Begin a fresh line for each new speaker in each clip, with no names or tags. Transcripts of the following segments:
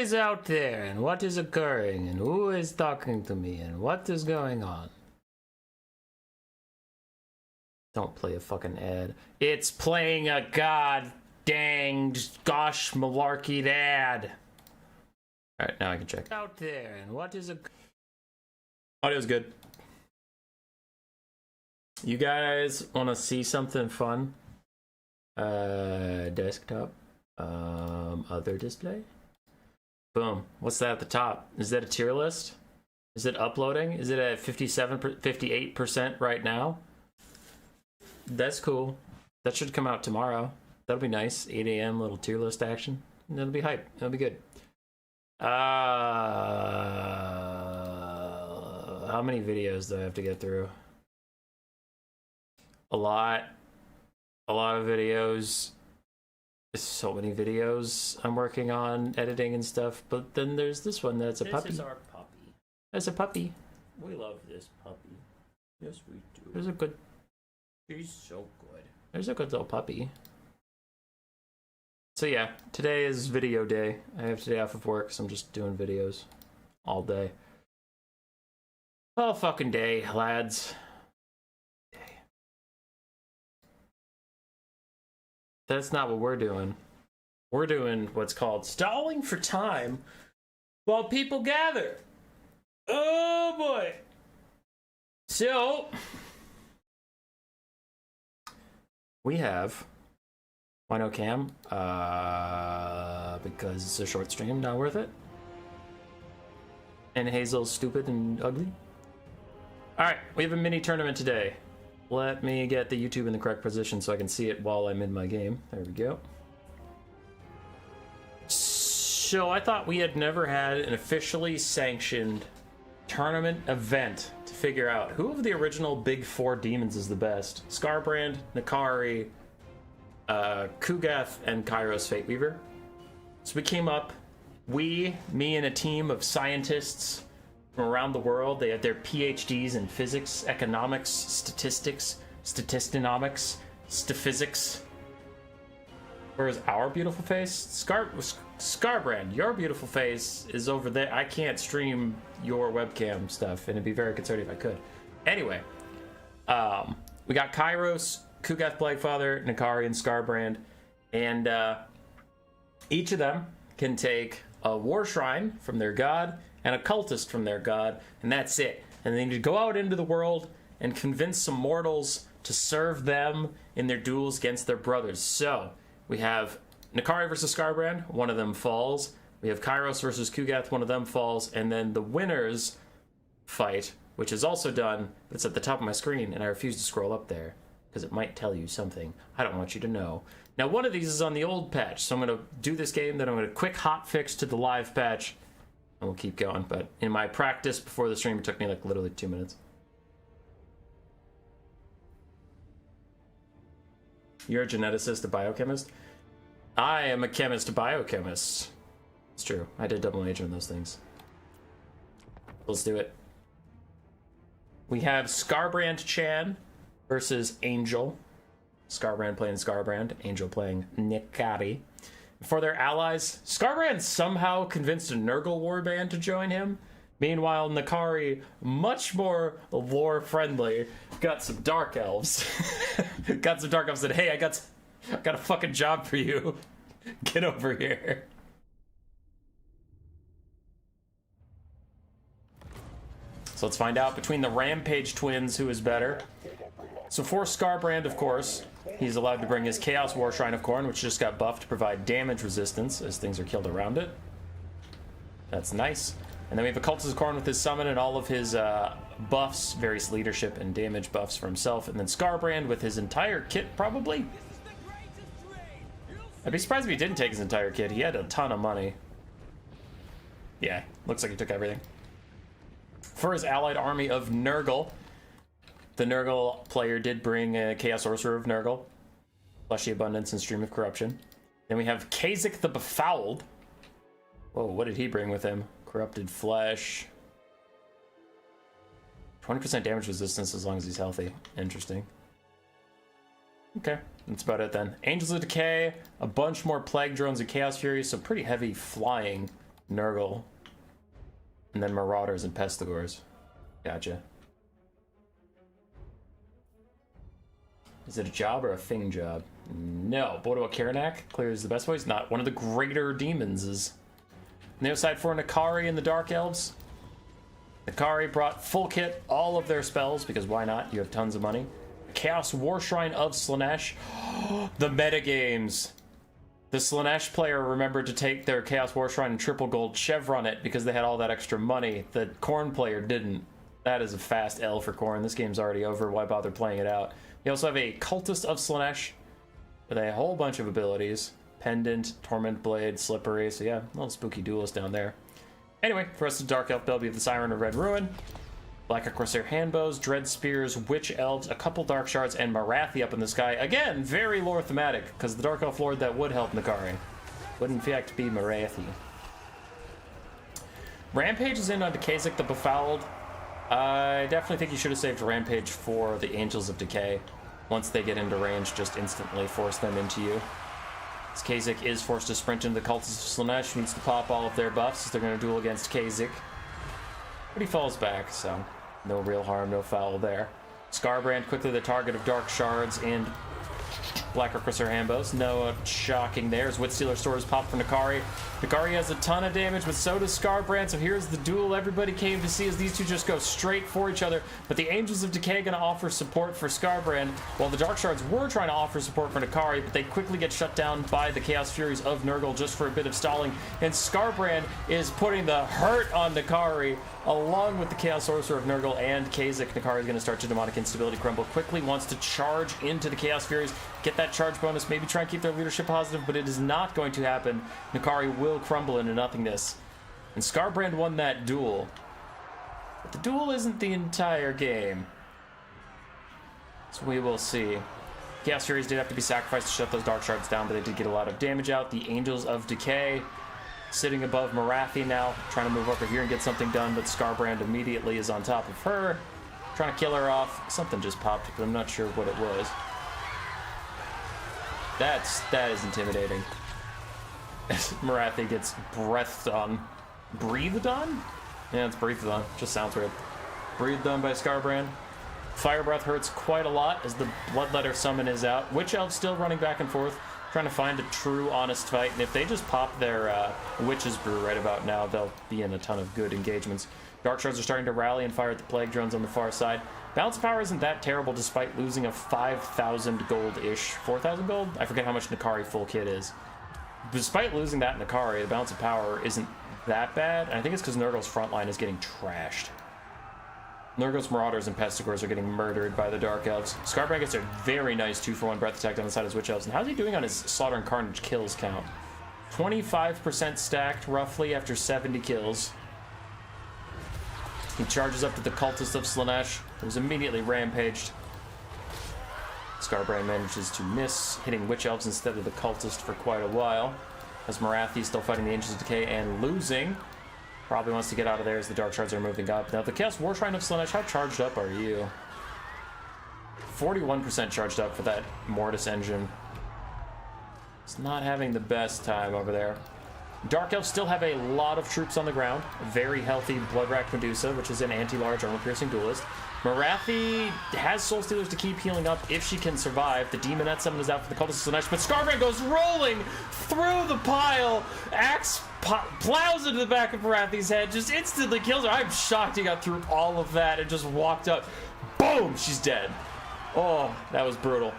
is out there and what is occurring and who is talking to me and what is going on? Don't play a fucking ad. It's playing a god dang gosh malarkey ad. Alright, now I can check. Out there and what is audio's good. You guys want to see something fun? Desktop. Other display. Boom. What's that at the top? Is that a tier list? Is it uploading? Is it at 58% right now? That's cool. That should come out tomorrow. That'll be nice. 8 a.m. little tier list action. That'll be hype. That'll be good. How many videos do I have to get through? A lot of videos. There's so many videos I'm working on editing and stuff, but then there's this one that's a puppy. This is our puppy. That's a puppy. We love this puppy. Yes, we do. There's a good. She's so good. There's a good little puppy. So yeah, today is video day. I have today off of work, so I'm just doing videos all day. All fucking day, lads. That's not what we're doing. We're doing what's called stalling for time while people gather. Oh boy. So we have why no cam? Because it's a short stream, not worth it. And Hazel's stupid and ugly. Alright, we have a mini tournament today. Let me get the YouTube in the correct position so I can see it while I'm in my game. There we go. So I thought we had never had an officially sanctioned tournament event to figure out who of the original big four demons is the best. Skarbrand, Nakari, Kugath, and Kairos Fateweaver. So we came up, me and a team of scientists from around the world. They have their PhDs in physics, economics, statistics, statistinomics, staphysics. Where's our beautiful face? Skarbrand, your beautiful face is over there. I can't stream your webcam stuff, and it'd be very concerning if I could. Anyway, we got Kairos, Kugath Blackfather, Nakari, and Skarbrand, and each of them can take a war shrine from their god and a cultist from their god, and that's it. And they need to go out into the world and convince some mortals to serve them in their duels against their brothers. So we have Nakari versus Skarbrand, one of them falls. We have Kairos versus Kugath, one of them falls, and then the winners fight, which is also done, but it's at the top of my screen, and I refuse to scroll up there because it might tell you something I don't want you to know. Now, one of these is on the old patch, so I'm going to do this game, then I'm going to quick hot fix to the live patch, and we'll keep going. But in my practice before the stream, it took me like literally 2 minutes. You're a geneticist, a biochemist? I am a chemist, a biochemist. It's true. I did double major in those things. Let's do it. We have Skarbrand Chan versus Angel. Skarbrand playing Skarbrand, Angel playing Nakari. For their allies, Skarbrand somehow convinced a Nurgle warband to join him. Meanwhile, Nakari, much more lore-friendly, got some Dark Elves. Got some Dark Elves and said, hey, I got a fucking job for you. Get over here. So let's find out between the Rampage twins who is better. So for Skarbrand, of course, he's allowed to bring his Chaos War Shrine of Khorne, which just got buffed to provide damage resistance as things are killed around it. That's nice. And then we have a Cultist of Khorne with his summon and all of his buffs, various leadership and damage buffs for himself. And then Skarbrand with his entire kit, probably. I'd be surprised if he didn't take his entire kit. He had a ton of money. Yeah, looks like he took everything. For his allied army of Nurgle, the Nurgle player did bring a Chaos Sorcerer of Nurgle, Fleshy Abundance, and Stream of Corruption. Then we have Kha'Zix the Befouled. Whoa, what did he bring with him? Corrupted Flesh. 20% damage resistance as long as he's healthy. Interesting. Okay, that's about it then. Angels of Decay, a bunch more Plague Drones and Chaos Furies, so pretty heavy flying Nurgle, and then Marauders and Pestigors. Gotcha. Is it a job or a thing job? No. Bodo Karanak clears the best boys. Not one of the greater demons. Is on the other side for Nakari and the Dark Elves. Nakari brought full kit, all of their spells, because why not? You have tons of money. Chaos War Shrine of Slaanesh. The metagames. The Slaanesh player remembered to take their Chaos War Shrine and triple gold chevron it because they had all that extra money. The Khorne player didn't. That is a fast L for Khorne. This game's already over. Why bother playing it out? You also have a Cultist of Slaanesh with a whole bunch of abilities. Pendant, Torment Blade, Slippery. So yeah, a little spooky duelist down there. Anyway, for us, the Dark Elf Bell, we have the Siren of Red Ruin, Black Corsair Handbows, Dread Spears, Witch Elves, a couple Dark Shards, and Marathi up in the sky. Again, very lore thematic, because the Dark Elf Lord that would help Nakari would in fact be Marathi. Rampage is in on Kasich the Befouled. I definitely think you should have saved Rampage for the Angels of Decay. Once they get into range, just instantly force them into you. As Kasich is forced to sprint into the Cultists of Slaanesh, needs to pop all of their buffs as they're going to duel against Kasich. But he falls back, so no real harm, no foul there. Skarbrand, quickly the target of Dark Shards and Black Corsair Handbows. No shocking there as Witstealer Stores pop for Nakari. Nakari has a ton of damage, but so does Skarbrand, so here's the duel everybody came to see as these two just go straight for each other. But the Angels of Decay going to offer support for Skarbrand, while the Dark Shards were trying to offer support for Nakari, but they quickly get shut down by the Chaos Furies of Nurgle just for a bit of stalling. And Skarbrand is putting the hurt on Nakari, along with the Chaos Sorcerer of Nurgle and Kasich. Nakari is going to start to Demonic Instability Crumble quickly, wants to charge into the Chaos Furies, get that charge bonus, maybe try and keep their leadership positive, but it is not going to happen. Nakari will crumble into nothingness. And Skarbrand won that duel. But the duel isn't the entire game. So we will see. Chaos Furies did have to be sacrificed to shut those Dark Shards down, but they did get a lot of damage out. The Angels of Decay sitting above Marathi now, trying to move over here and get something done, but Skarbrand immediately is on top of her, trying to kill her off. Something just popped, but I'm not sure what it was. That is intimidating. Marathi gets breathed on. Breathed on? Yeah, it's breathed on. Just sounds weird. Breathed on by Skarbrand. Fire Breath hurts quite a lot as the Bloodletter Summon is out. Witch Elves still running back and forth, trying to find a true, honest fight. And if they just pop their Witch's Brew right about now, they'll be in a ton of good engagements. Dark Shards are starting to rally and fire at the Plague Drones on the far side. Balance of Power isn't that terrible despite losing a 5,000 gold-ish. 4,000 gold? I forget how much Nakari full kit is. Despite losing that Nakari, the Balance of Power isn't that bad. And I think it's because Nurgle's front line is getting trashed. Nurgle's Marauders and Pestigors are getting murdered by the Dark Elves. Skarbrand gets a very nice 2-for-1 breath attack on the side of his Witch Elves. And how's he doing on his Slaughter and Carnage kills count? 25% stacked, roughly, after 70 kills. He charges up to the Cultist of Slaanesh, who's immediately rampaged. Skarbrand manages to miss, hitting Witch Elves instead of the Cultist for quite a while. As Marathi still fighting the Angels of Decay and losing. Probably wants to get out of there as the Dark Shards are moving up. Now, the Chaos War Shrine of Slaanesh, how charged up are you? 41% charged up for that Mortis engine. It's not having the best time over there. Dark Elves still have a lot of troops on the ground. A very healthy Bloodrack Medusa, which is an anti-large armor-piercing duelist. Marathi has Soul Stealers to keep healing up if she can survive. The Demonette Summon is out for the Cultist of Slaanesh, but Skarbrand goes rolling through the pile. Axe plows into the back of Marathi's head, just instantly kills her. I'm shocked he got through all of that and just walked up. Boom! She's dead. Oh, that was brutal.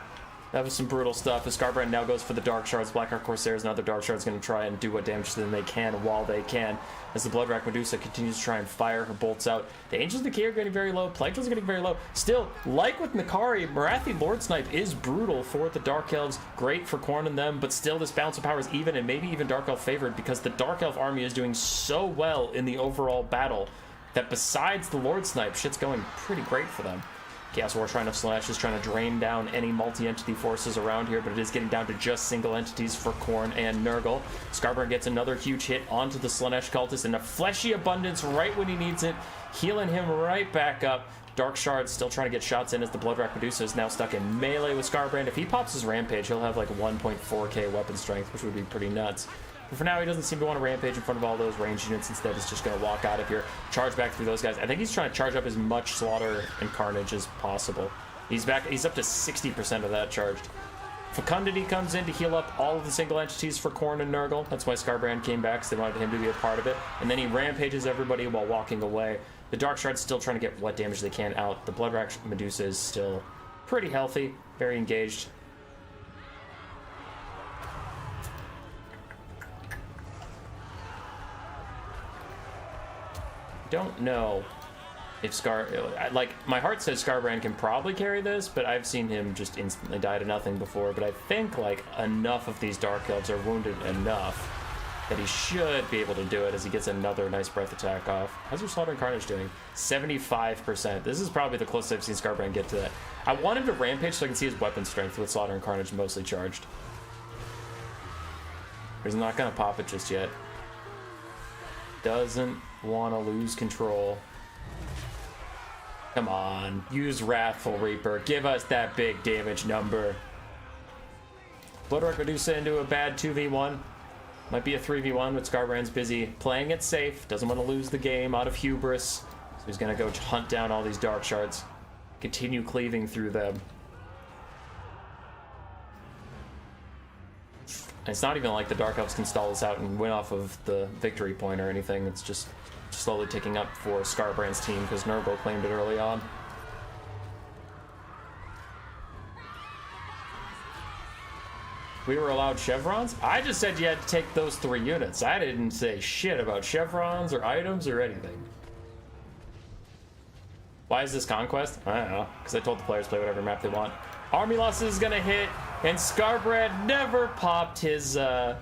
That was some brutal stuff. As Skarbrand now goes for the Dark Shards. Blackheart Corsairs and other Dark Shards going to try and do what damage to them they can while they can. As the Bloodrack Medusa continues to try and fire her bolts out. The Angels of the Decay are getting very low. Plague Drones are getting very low. Still, like with Nakari, Marathi Lord Snipe is brutal for the Dark Elves. Great for Khorne and them, but still this balance of power is even and maybe even Dark Elf favored because the Dark Elf army is doing so well in the overall battle that besides the Lord Snipe, shit's going pretty great for them. Chaos War Shrine of Slaanesh is trying to drain down any multi-entity forces around here, but it is getting down to just single entities for Khorne and Nurgle. Skarbrand gets another huge hit onto the Slaanesh Cultist in a fleshy abundance right when he needs it, healing him right back up. Dark Shard still trying to get shots in as the Bloodrack Medusa is now stuck in melee with Skarbrand. If he pops his Rampage, he'll have like 1.4k weapon strength, which would be pretty nuts. But for now, he doesn't seem to want to rampage in front of all those ranged units. Instead, he's just going to walk out of here, charge back through those guys. I think he's trying to charge up as much slaughter and carnage as possible. He's back. He's up to 60% of that charged. Fecundity comes in to heal up all of the single entities for Khorne and Nurgle. That's why Skarbrand came back, because they wanted him to be a part of it. And then he rampages everybody while walking away. The Dark Shard's still trying to get what damage they can out. The Bloodrack Medusa is still pretty healthy, very engaged. Don't know if like, my heart says Skarbrand can probably carry this, but I've seen him just instantly die to nothing before. But I think, like, enough of these Dark Elves are wounded enough that he should be able to do it as he gets another nice breath attack off. How's your Slaughter and Carnage doing? 75%. This is probably the closest I've seen Skarbrand get to that. I want him to rampage so I can see his weapon strength with Slaughter and Carnage mostly charged. He's not going to pop it just yet. Doesn't want to lose control. Come on, use Wrathful Reaper. Give us that big damage number. Bloodrack Medusa into a bad 2v1. Might be a 3v1, but Skarbrand's busy playing it safe. Doesn't want to lose the game out of hubris. So he's going to go hunt down all these Dark Shards. Continue cleaving through them. And it's not even like the Dark Elves can stall this out and win off of the victory point or anything. It's just slowly ticking up for Skarbrand's team because Nurgle claimed it early on. We were allowed chevrons? I just said you had to take those 3 units. I didn't say shit about chevrons or items or anything. Why is this conquest? I don't know, because I told the players play whatever map they want. Army losses is gonna hit, and Skarbrand never popped his damage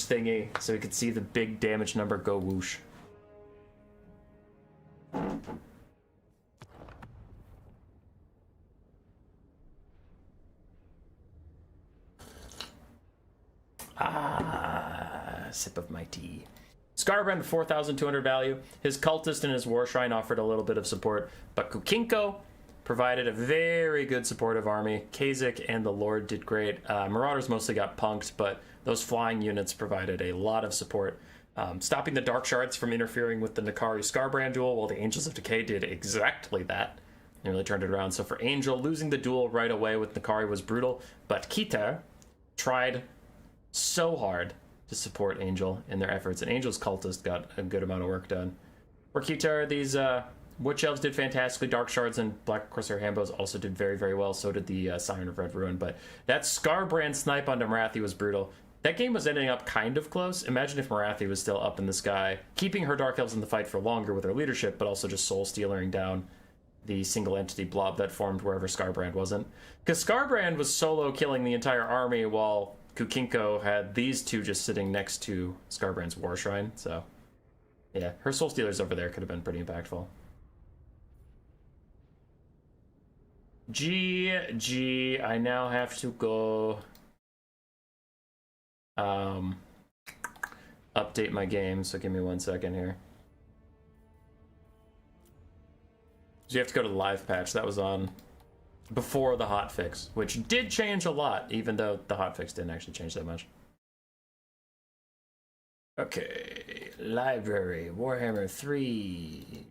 thingy, so he could see the big damage number go whoosh. Sip of my tea. Skarbrand, 4,200 value. His cultist and his war shrine offered a little bit of support, but Kukinko provided a very good supportive army. Kha'Zix and the Lord did great. Marauders mostly got punked, but those flying units provided a lot of support, stopping the Dark Shards from interfering with the N'Kari-Skarbrand duel, while the Angels of Decay did exactly that. They really turned it around. So for Angel, losing the duel right away with N'Kari was brutal, but Keter tried so hard to support Angel in their efforts, and Angel's cultist got a good amount of work done. For Keter, these Witch Elves did fantastically. Dark Shards and Black Corsair Hambos also did very, very well. So did the Siren of Red Ruin. But that Skarbrand snipe onto Marathi was brutal. That game was ending up kind of close. Imagine if Marathi was still up in the sky, keeping her Dark Elves in the fight for longer with her leadership, but also just soul-stealing down the single entity blob that formed wherever Skarbrand wasn't. Because Skarbrand was solo killing the entire army while Kukinko had these two just sitting next to Skarbrand's War Shrine. So, yeah, her Soul Stealers over there could have been pretty impactful. GG, I now have to go update my game, so give me 1 second here. So you have to go to the live patch. That was on before the hotfix, which did change a lot, even though the hotfix didn't actually change that much. Okay, library, Warhammer 3,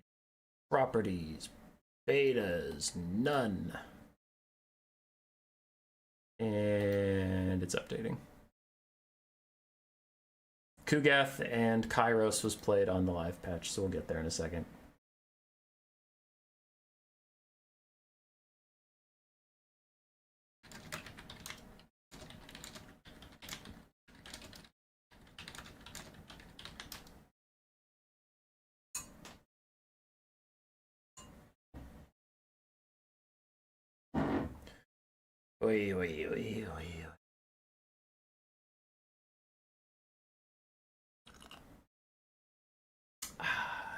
properties, betas, none. And it's updating. Kugath and Kairos was played on the live patch, so we'll get there in a second. Oi.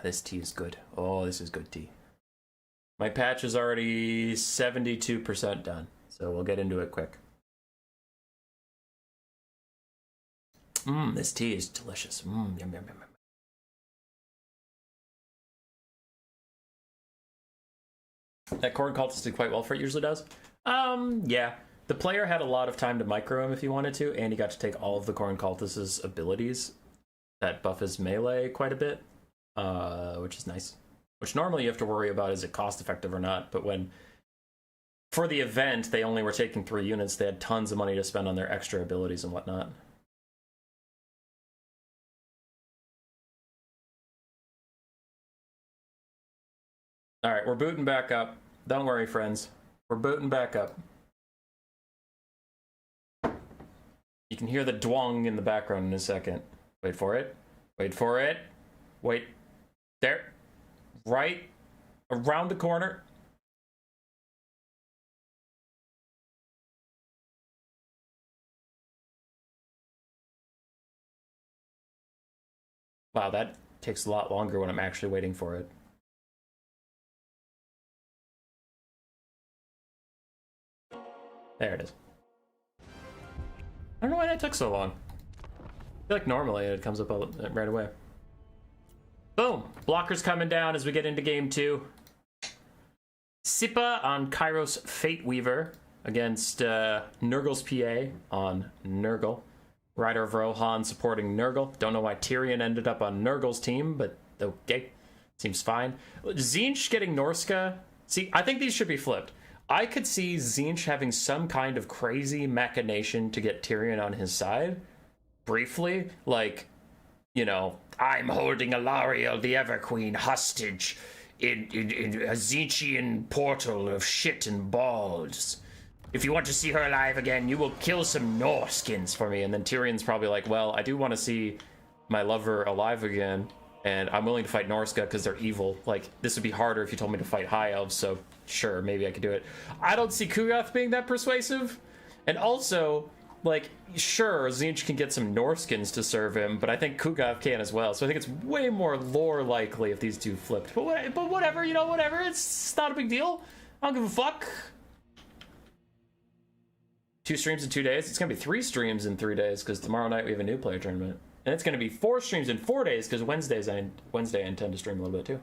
This tea is good. Oh, this is good tea. My patch is already 72% done, so we'll get into it quick. This tea is delicious. Yum, yum, yum, yum. That Khorne cultist did quite well for it, usually does. Yeah. The player had a lot of time to micro him if he wanted to, and he got to take all of the Khorne Cultist's abilities that buff his melee quite a bit, which is nice. Which normally you have to worry about, is it cost effective or not, but when for the event they only were taking 3 units, they had tons of money to spend on their extra abilities and whatnot. Alright, we're booting back up. Don't worry, friends. We're booting back up. You can hear the dwong in the background in a second. Wait for it. Wait for it. Wait. There. Right around the corner. Wow, that takes a lot longer when I'm actually waiting for it. There it is. I don't know why that took so long. I feel like normally it comes up right away. Boom! Blockers coming down as we get into game 2. Sippa on Kairos Fate Weaver against Nurgle's PA on Nurgle. Rider of Rohan supporting Nurgle. Don't know why Tyrion ended up on Nurgle's team, but okay. Seems fine. Tzeentch getting Norska. See, I think these should be flipped. I could see Tzeentch having some kind of crazy machination to get Tyrion on his side. Briefly. Like, you know, I'm holding Alariel the Everqueen hostage in a Tzeentchian portal of shit and balls. If you want to see her alive again, you will kill some Norskins for me. And then Tyrion's probably like, well, I do want to see my lover alive again, and I'm willing to fight Norska because they're evil. Like, this would be harder if you told me to fight High Elves, so sure, maybe I could do it. I don't see Kugath being that persuasive. And also, like, sure, Tzeentch can get some Norskins to serve him, but I think Kugath can as well. So I think it's way more lore likely if these two flipped. But whatever, you know, whatever. It's not a big deal. I don't give a fuck. 2 streams in 2 days. It's gonna be 3 streams in 3 days because tomorrow night we have a new player tournament, and it's gonna be 4 streams in 4 days because Wednesday I intend to stream a little bit too.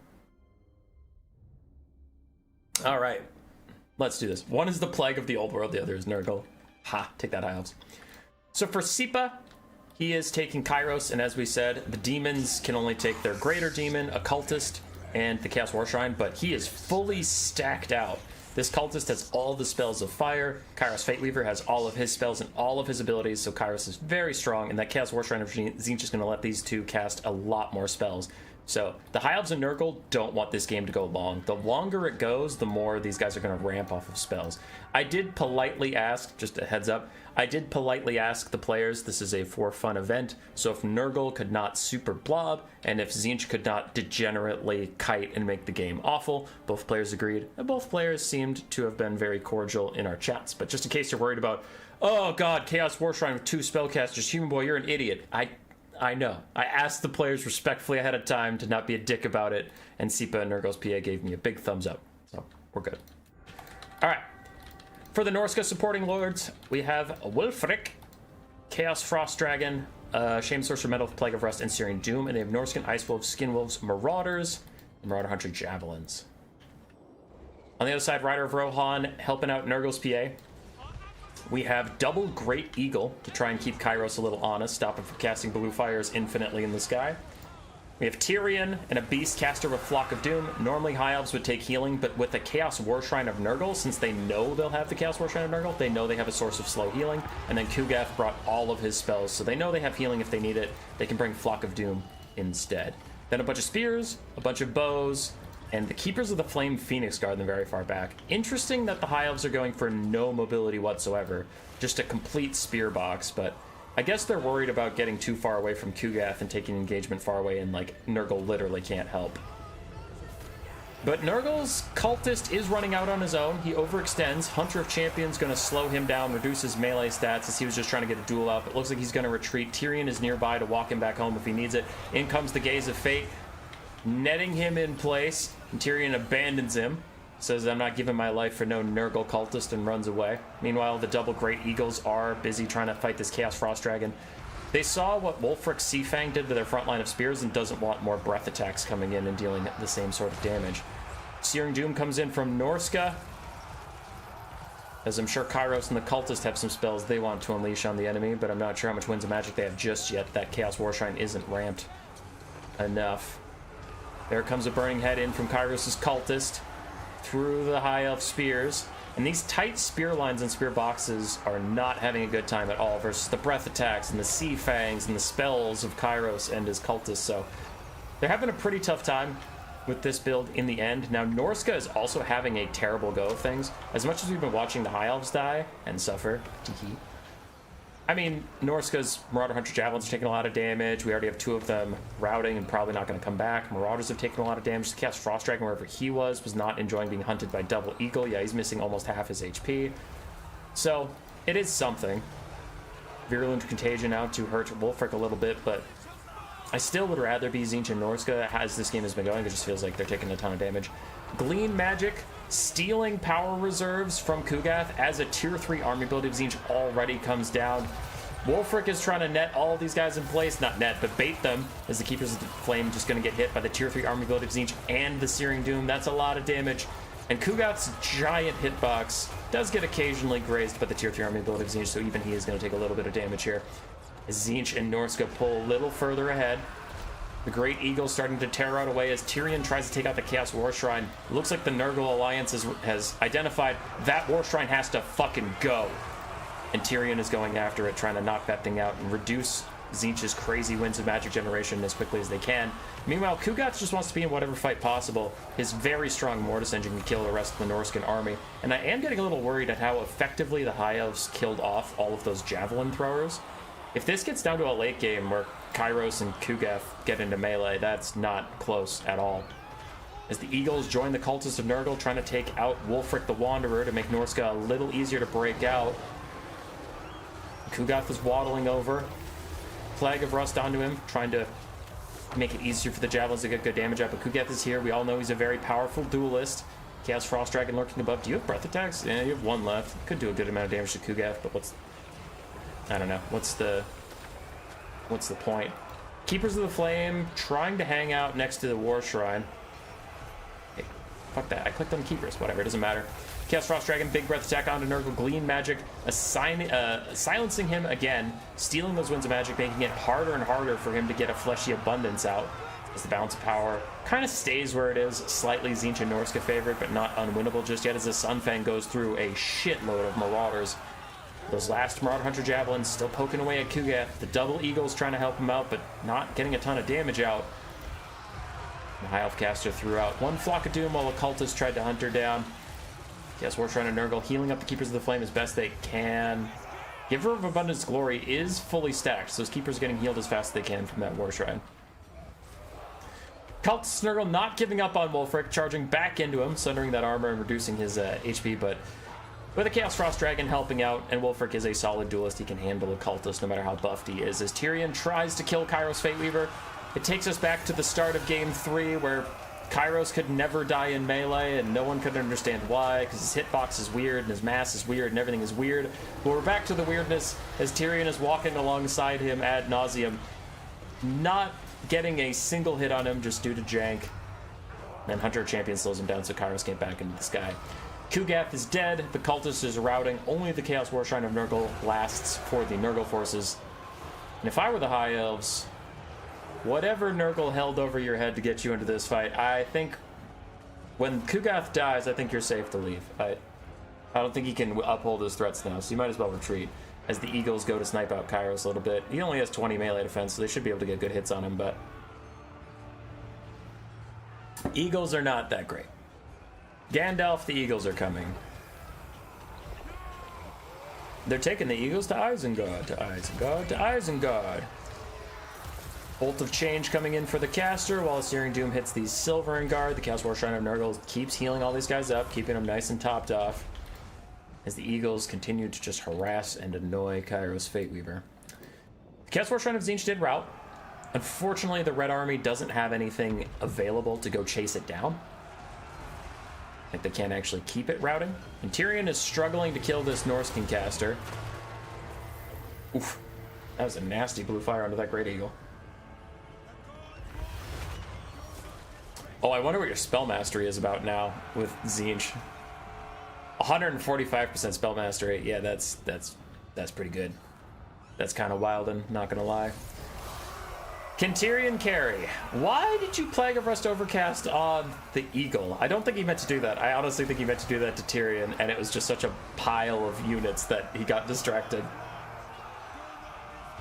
All right, let's do this. One is the Plague of the Old World. The other is Nurgle. Ha! Take that, High Elves. So for Sippa, he is taking Kairos, and as we said, the demons can only take their Greater Demon, a Cultist, and the Chaos War Shrine, but he is fully stacked out. This Cultist has all the spells of fire. Kairos Fate Weaver has all of his spells and all of his abilities, so Kairos is very strong, and that Chaos War Shrine of Tzeentch is going to let these two cast a lot more spells. So the High Elves and Nurgle don't want this game to go long. The longer it goes, the more these guys are going to ramp off of spells. I did politely ask, just a heads up, I did politely ask the players, this is a for fun event, so if Nurgle could not super blob, and if Tzeentch could not degenerately kite and make the game awful, both players agreed, and both players seemed to have been very cordial in our chats. But just in case you're worried about, oh god, Chaos War Shrine with 2 spellcasters, Human Boy, you're an idiot. I know. I asked the players respectfully ahead of time to not be a dick about it, and Sippa and Nurgle's PA gave me a big thumbs up. So, we're good. Alright. For the Norska supporting lords, we have Wulfric, Chaos Frost Dragon, Shame Sorcerer Metal, Plague of Rust, and Syrian Doom, and they have Norskin, Ice Wolves, Skin Wolves, Marauders, and Marauder Hunter Javelins. On the other side, Rider of Rohan helping out Nurgle's PA. We have double Great Eagle to try and keep Kairos a little honest, stop him from casting blue fires infinitely in the sky. We have Tyrion and a Beast Caster with Flock of Doom. Normally High Elves would take healing, but with the Chaos War Shrine of Nurgle, since they know they'll have the Chaos War Shrine of Nurgle, they know they have a source of slow healing, and then Kugath brought all of his spells, so they know they have healing if they need it. They can bring Flock of Doom instead. Then a bunch of spears, a bunch of bows, and the Keepers of the Flame Phoenix Guard in the very far back. Interesting that the High Elves are going for no mobility whatsoever, just a complete spear box, but I guess they're worried about getting too far away from Kugath and taking engagement far away, and like Nurgle literally can't help. But Nurgle's Cultist is running out on his own. He overextends. Hunter of Champions going to slow him down, reduce his melee stats as he was just trying to get a duel out. It looks like he's going to retreat. Tyrion is nearby to walk him back home if he needs it. In comes the Gaze of Fate, netting him in place. And Tyrion abandons him. Says, I'm not giving my life for no Nurgle Cultist, and runs away. Meanwhile, the double Great Eagles are busy trying to fight this Chaos Frost Dragon. They saw what Wulfric Seafang did to their front line of spears and doesn't want more breath attacks coming in and dealing the same sort of damage. Searing Doom comes in from Norska. As I'm sure Kairos and the Cultist have some spells they want to unleash on the enemy, but I'm not sure how much Winds of Magic they have just yet. That Chaos Warshrine isn't ramped enough. There comes a Burning Head in from Kairos' Cultist through the High Elf Spears. And these tight spear lines and spear boxes are not having a good time at all versus the breath attacks and the sea fangs and the spells of Kairos and his cultists. So they're having a pretty tough time with this build in the end. Now, Norska is also having a terrible go of things. As much as we've been watching the High Elves die and suffer, I mean, Norska's Marauder Hunter Javelins are taking a lot of damage. We already have 2 of them routing and probably not going to come back. Marauders have taken a lot of damage. The Chaos Frost Dragon, wherever he was not enjoying being hunted by Double Eagle. Yeah, he's missing almost half his HP. So, it is something. Virulent Contagion out to hurt Wulfric a little bit, but I still would rather be Tzeentch and Norska as this game has been going. It just feels like they're taking a ton of damage. Glean Magic, stealing power reserves from Kugath as a tier 3 army build of Tzeentch already comes down. Wulfric is trying to net all these guys in place. Not net, but bait them, as the Keepers of the Flame just going to get hit by the tier 3 army build of Tzeentch and the Searing Doom. That's a lot of damage. And Kugath's giant hitbox does get occasionally grazed by the tier 3 army build of Tzeentch, so even he is going to take a little bit of damage here. As Tzeentch and Norska pull a little further ahead. The Great Eagle starting to tear out away as Tyrion tries to take out the Chaos War Shrine. It looks like the Nurgle Alliance has identified that War Shrine has to fucking go. And Tyrion is going after it, trying to knock that thing out and reduce Tzeentch's crazy Winds of Magic generation as quickly as they can. Meanwhile, Kugath just wants to be in whatever fight possible. His very strong Mortis engine can kill the rest of the Norscan army. And I am getting a little worried at how effectively the High Elves killed off all of those Javelin throwers. If this gets down to a late game where Kairos and Kugath get into melee, that's not close at all. As the Eagles join the Cultists of Nurgle, trying to take out Wulfric the Wanderer to make Norska a little easier to break out. Kugath is waddling over. Plague of Rust onto him, trying to make it easier for the Javelins to get good damage out. But Kugath is here. We all know he's a very powerful duelist. Chaos Frost Dragon lurking above. Do you have breath attacks? Yeah, you have 1 left. Could do a good amount of damage to Kugath, but I don't know. What's the point? Keepers of the Flame trying to hang out next to the War Shrine. Hey, fuck that. I clicked on Keepers. Whatever, it doesn't matter. Chaos Frost Dragon, big breath attack onto Nurgle. Glean Magic, silencing him again, stealing those Winds of Magic, making it harder and harder for him to get a Fleshy Abundance out. As the balance of power kind of stays where it is, slightly Tzeentch and Norska favored, but not unwinnable just yet as the Sunfang goes through a shitload of Marauders. Those last Marauder Hunter Javelins still poking away at Kugath. The Double Eagle's trying to help him out, but not getting a ton of damage out. The High Elf Caster threw out 1 Flock of Doom while the Cultist tried to hunt her down. Yes, War Shrine and Nurgle healing up the Keepers of the Flame as best they can. Giver of Abundance Glory is fully stacked, so those Keepers are getting healed as fast as they can from that War Shrine. Cultist Nurgle not giving up on Wulfric, charging back into him, sundering that armor and reducing his HP, but with a Chaos Frost Dragon helping out, and Wulfric is a solid duelist, he can handle a Cultist no matter how buffed he is. As Tyrion tries to kill Kairos Fateweaver, it takes us back to the start of Game 3, where Kairos could never die in melee, and no one could understand why, because his hitbox is weird, and his mass is weird, and everything is weird. But we're back to the weirdness as Tyrion is walking alongside him ad nauseum, not getting a single hit on him just due to jank. And Hunter Champion slows him down, so Kairos can't back into the sky. Kugath is dead, the Cultist is routing, only the Chaos War Shrine of Nurgle lasts for the Nurgle forces. And if I were the High Elves, whatever Nurgle held over your head to get you into this fight, I think when Kugath dies, I think you're safe to leave. I don't think he can uphold his threats now, so you might as well retreat. As the Eagles go to snipe out Kairos a little bit. He only has 20 melee defense, so they should be able to get good hits on him, but Eagles are not that great. Gandalf, the Eagles are coming. They're taking the Eagles to Isengard, to Isengard, to Isengard. Bolt of Change coming in for the caster, while the Searing Doom hits the Silvering Guard. The Chaos War Shrine of Nurgle keeps healing all these guys up, keeping them nice and topped off, as the Eagles continue to just harass and annoy Kairos Fateweaver. The Chaos War Shrine of Tzeentch did rout. Unfortunately, the Red Army doesn't have anything available to go chase it down. Like, they can't actually keep it routing. And Tyrion is struggling to kill this Norscan caster. Oof. That was a nasty blue fire onto that Great Eagle. Oh, I wonder what your spell mastery is about now with Tzeentch. 145% spell mastery. Yeah, that's pretty good. That's kind of wild, and not gonna lie. Can Tyrion carry? Why did you Plague of Rust Overcast on the Eagle? I don't think he meant to do that. I honestly think he meant to do that to Tyrion, and it was just such a pile of units that he got distracted.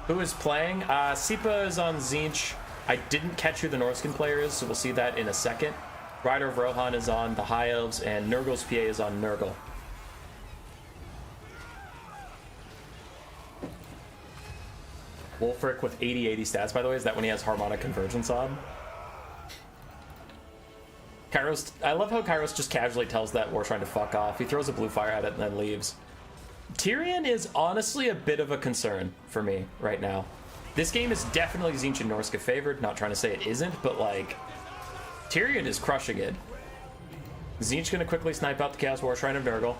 Who is playing? Sipa is on Tzeentch. I didn't catch who the Norskin player is, so we'll see that in a second. Rider of Rohan is on the High Elves, and Nurgle's PA is on Nurgle. Wulfric with 80-80 stats, by the way. Is that when he has Harmonic Convergence on? Kairos, I love how Kairos just casually tells that War Shrine to fuck off. He throws a blue fire at it and then leaves. Tyrion is honestly a bit of a concern for me right now. This game is definitely Tzeentch and Norska favored. Not trying to say it isn't, but like, Tyrion is crushing it. Tzeentch gonna quickly snipe out the Chaos War Shrine of Nurgle.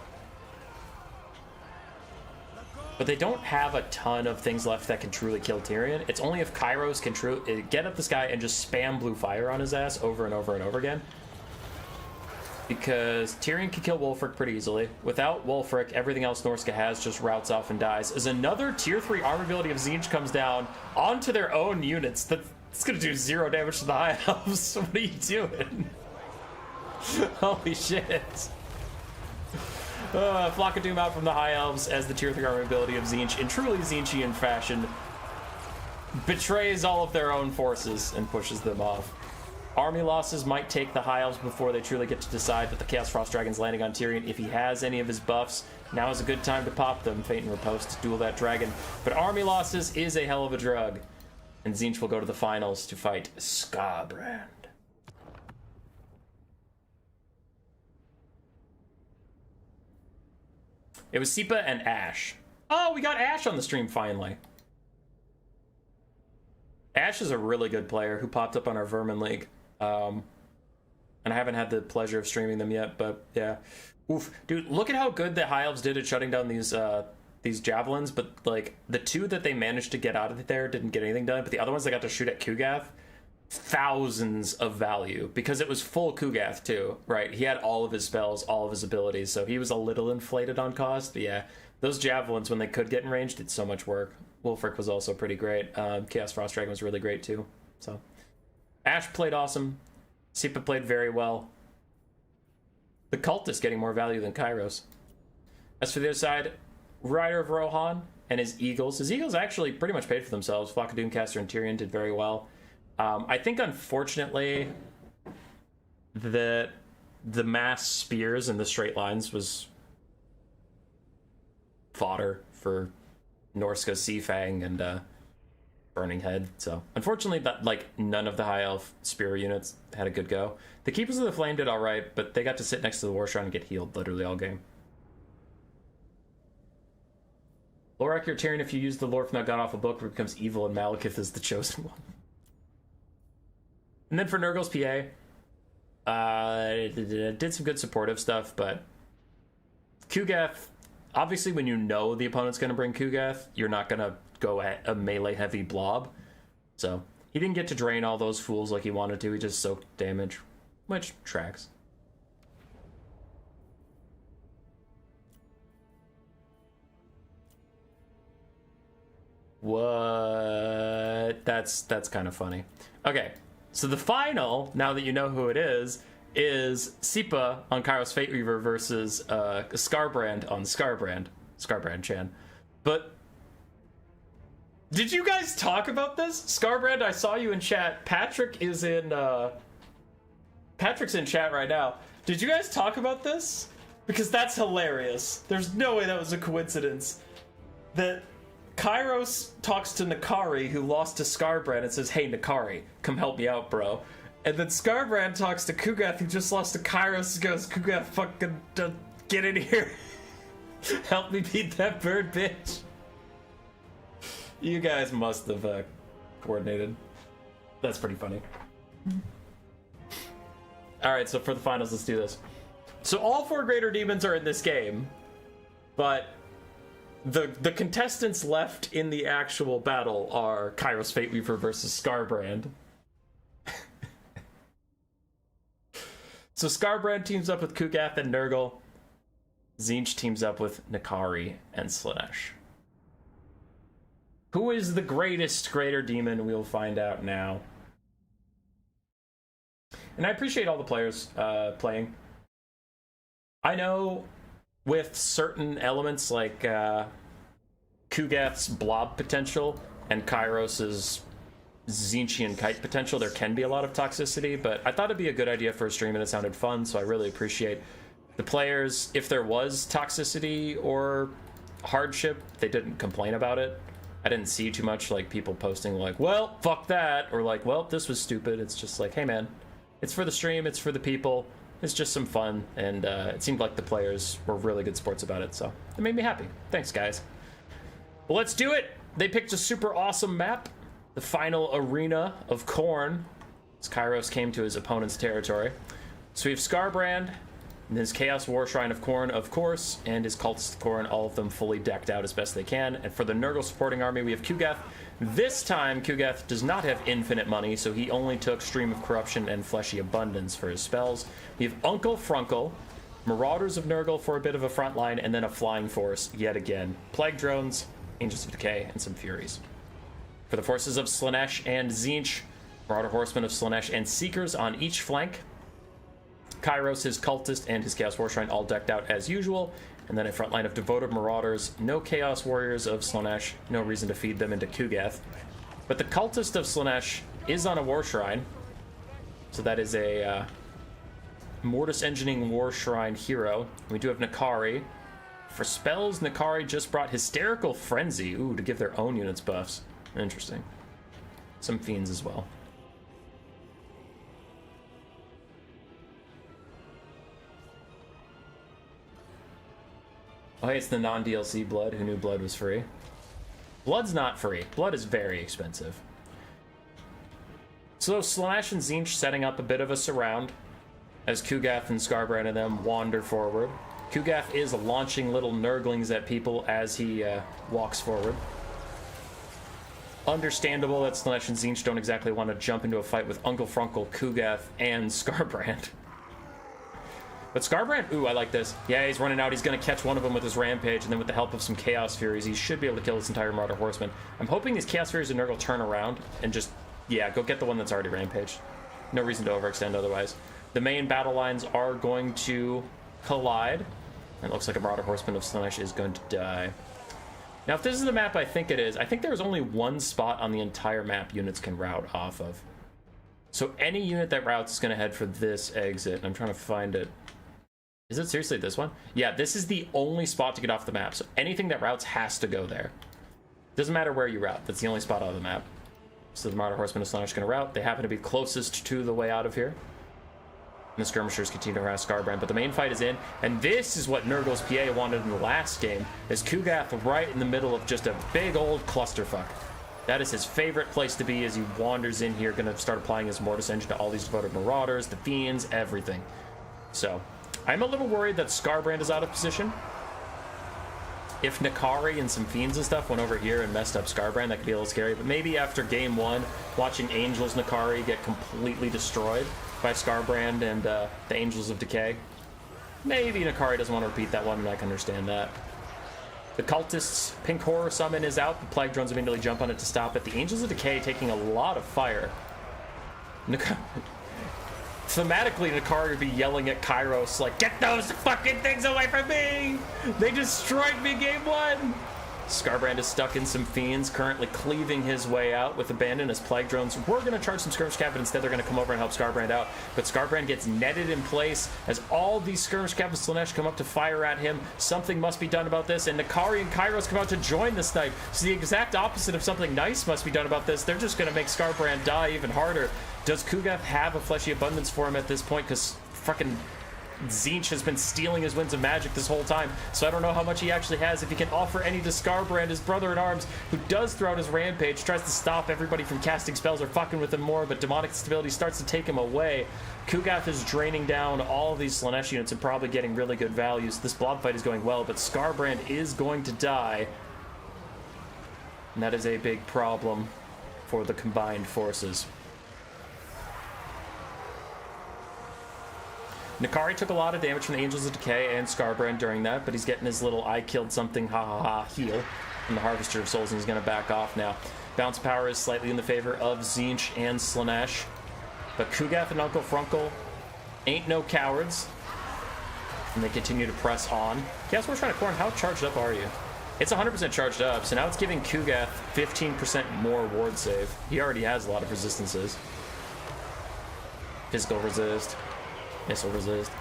But they don't have a ton of things left that can truly kill Tyrion. It's only if Kairos can get up this guy and just spam blue fire on his ass over and over and over again. Because Tyrion can kill Wulfric pretty easily. Without Wulfric, everything else Norska has just routes off and dies. As another tier 3 armor ability of Tzeentch comes down onto their own units, that's gonna do 0 damage to the High Elves. What are you doing? Holy shit. Flock of Doom out from the High Elves as the tier 3 armor ability of Tzeentch, in truly Tzeentchian fashion, betrays all of their own forces and pushes them off. Army losses might take the High Elves before they truly get to decide, but the Chaos Frost Dragon's landing on Tyrion. If he has any of his buffs, now is a good time to pop them. Fate and Riposte to duel that dragon. But army losses is a hell of a drug. And Tzeentch will go to the finals to fight Skarbrand. It was Sipa and Ash. Oh, we got Ash on the stream finally. Ash is a really good player who popped up on our Vermin League. And I haven't had the pleasure of streaming them yet, but yeah. Oof. Dude, look at how good the High Elves did at shutting down these javelins, but like the 2 that they managed to get out of there didn't get anything done, but the other ones they got to shoot at Kugath, thousands of value, because it was full Kugath too, right? He had all of his spells, all of his abilities, so he was a little inflated on cost, but yeah, those javelins, when they could get in range, did so much work. Wulfric was also pretty great. Chaos Frost Dragon was really great too. So Ash played awesome. Sipa played very well. The Cultist getting more value than Kairos. As for the other side, Rider of Rohan and his Eagles. His Eagles actually pretty much paid for themselves. Flock of Doomcaster and Tyrion did very well. I think, unfortunately, that the mass spears and the straight lines was fodder for Norska's Seafang and Burning Head. So, unfortunately, that like none of the High Elf spear units had a good go. The Keepers of the Flame did all right, but they got to sit next to the War Shrine and get healed literally all game. Lore accurate Tyrion, if you use the lore from that god-awful book, where it becomes evil and Malekith is the chosen one. And then for Nurgle's PA, did some good supportive stuff, but Kugath, obviously when you know the opponent's going to bring Kugath, you're not going to go at a melee-heavy blob. So he didn't get to drain all those fools like he wanted to, he just soaked damage, which tracks. What? That's kind of funny. Okay, so the final, now that you know who it is Sipa on Kairos Fate Weaver versus Skarbrand on Skarbrand. Skarbrand-chan. But did you guys talk about this? Skarbrand, I saw you in chat. Patrick's in chat right now. Did you guys talk about this? Because that's hilarious. There's no way that was a coincidence. That Kairos talks to Nakari, who lost to Skarbrand, and says, "Hey, Nakari, come help me out, bro." And then Skarbrand talks to Kugath, who just lost to Kairos, and goes, "Kugath, fucking get in here. Help me beat that bird, bitch." You guys must have coordinated. That's pretty funny. Alright, so for the finals, let's do this. So all 4 Greater Demons are in this game, but the contestants left in the actual battle are Kairos Fate Weaver versus Skarbrand. So Skarbrand teams up with Kugath and Nurgle. Tzeentch teams up with Nikari and Slaanesh. Who is the greater demon? We'll find out now. And I appreciate all the players playing. I know with certain elements like Kugath's blob potential and Kairos's Tzeentchian kite potential, there can be a lot of toxicity, but I thought it'd be a good idea for a stream and it sounded fun, so I really appreciate the players. If there was toxicity or hardship, they didn't complain about it. I didn't see too much like people posting like, well, fuck that, or like, well, this was stupid. It's just like, hey man, it's for the stream, it's for the people, it's just some fun, and it seemed like the players were really good sports about it, so it made me happy. Thanks, guys. Well, let's do it. They picked a super awesome map, the final arena of Khorne, as Kairos came to his opponent's territory. So we have Skarbrand, and his Chaos War Shrine of Khorne, of course, and his Cultist of Khorne, all of them fully decked out as best they can. And for the Nurgle supporting army, we have Kugath. This time, Kugath does not have infinite money, so he only took Stream of Corruption and Fleshy Abundance for his spells. We have Uncle Frunkle, Marauders of Nurgle for a bit of a front line, and then a Flying Force yet again. Plague Drones, Angels of Decay, and some Furies. For the forces of Slaanesh and Tzeentch, Marauder Horsemen of Slaanesh and Seekers on each flank. Kairos, his Cultist, and his Chaos War Shrine all decked out as usual. And then a front line of Devoted Marauders, no Chaos Warriors of Slaanesh, no reason to feed them into Kugath. But the Cultist of Slaanesh is on a War Shrine. So that is a Mortis Engineering War Shrine hero. We do have Nikari. For spells, Nikari just brought Hysterical Frenzy, ooh, to give their own units buffs. Interesting. Some Fiends as well. Oh, hey, it's the non-DLC Blood. Who knew Blood was free? Blood's not free. Blood is very expensive. So Slaanesh and Tzeentch setting up a bit of a surround as Kugath and Skarbrand and them wander forward. Kugath is launching little nurglings at people as he walks forward. Understandable that Slaanesh and Tzeentch don't exactly want to jump into a fight with Uncle Frunkle, Kugath, and Skarbrand. But Skarbrand, ooh, I like this. Yeah, he's running out. He's going to catch one of them with his Rampage, and then with the help of some Chaos Furies, he should be able to kill this entire Marauder Horseman. I'm hoping these Chaos Furies and Nurgle turn around and just, yeah, go get the one that's already Rampaged. No reason to overextend otherwise. The main battle lines are going to collide. And it looks like a Marauder Horseman of Slaanesh is going to die. Now, if this is the map I think it is, I think there's only one spot on the entire map units can route off of. So any unit that routes is going to head for this exit. And I'm trying to find it. Is it seriously this one? Yeah, this is the only spot to get off the map. So anything that routes has to go there. Doesn't matter where you route. That's the only spot on the map. So the Marauder Horsemen of Slaanesh are going to route. They happen to be closest to the way out of here. And the skirmishers continue to harass Skarbrand, but the main fight is in, and this is what Nurgle's PA wanted in the last game, is Kugath right in the middle of just a big old clusterfuck. That is his favorite place to be as he wanders in here, gonna start applying his Mortis Engine to all these Devoted Marauders, the Fiends, everything. So, I'm a little worried that Skarbrand is out of position. If Nikari and some Fiends and stuff went over here and messed up Skarbrand, that could be a little scary, but maybe after game one, watching Angels Nikari get completely destroyed by Skarbrand and the Angels of Decay. Maybe Nikari doesn't want to repeat that one, and I can understand that. The Cultist's Pink Horror Summon is out. The Plague Drones immediately jump on it to stop it. The Angels of Decay taking a lot of fire. Thematically, Nikari would be yelling at Kairos like, get those fucking things away from me! They destroyed me game one! Skarbrand is stuck in some Fiends, currently cleaving his way out with Abandon as Plague Drones. We're going to charge some Skirmish Cap, but instead they're going to come over and help Skarbrand out. But Skarbrand gets netted in place as all these Skirmish Cap and Slaanesh come up to fire at him. Something must be done about this, and Nikari and Kairos come out to join the snipe. So the exact opposite of something nice must be done about this. They're just going to make Skarbrand die even harder. Does Kugath have a Fleshy Abundance for him at this point? Because fucking Tzeentch has been stealing his Winds of Magic this whole time, so I don't know how much he actually has. If he can offer any to Skarbrand, his brother-in-arms, who does throughout his Rampage, tries to stop everybody from casting spells or fucking with him more, but Demonic Stability starts to take him away. Kugath is draining down all of these Slaanesh units and probably getting really good values. This blob fight is going well, but Skarbrand is going to die. And that is a big problem for the combined forces. Nakari took a lot of damage from the Angels of Decay and Skarbrand during that, but he's getting his little I killed something ha ha ha heal from the Harvester of Souls, and he's going to back off now. Bounce power is slightly in the favor of Tzeentch and Slaanesh, but Kugath and Uncle Frunkle ain't no cowards, and they continue to press on. Chaos War Shrine of Khorne, how charged up are you? It's 100% charged up, so now it's giving Kugath 15% more ward save. He already has a lot of resistances. Physical resist, missile resist.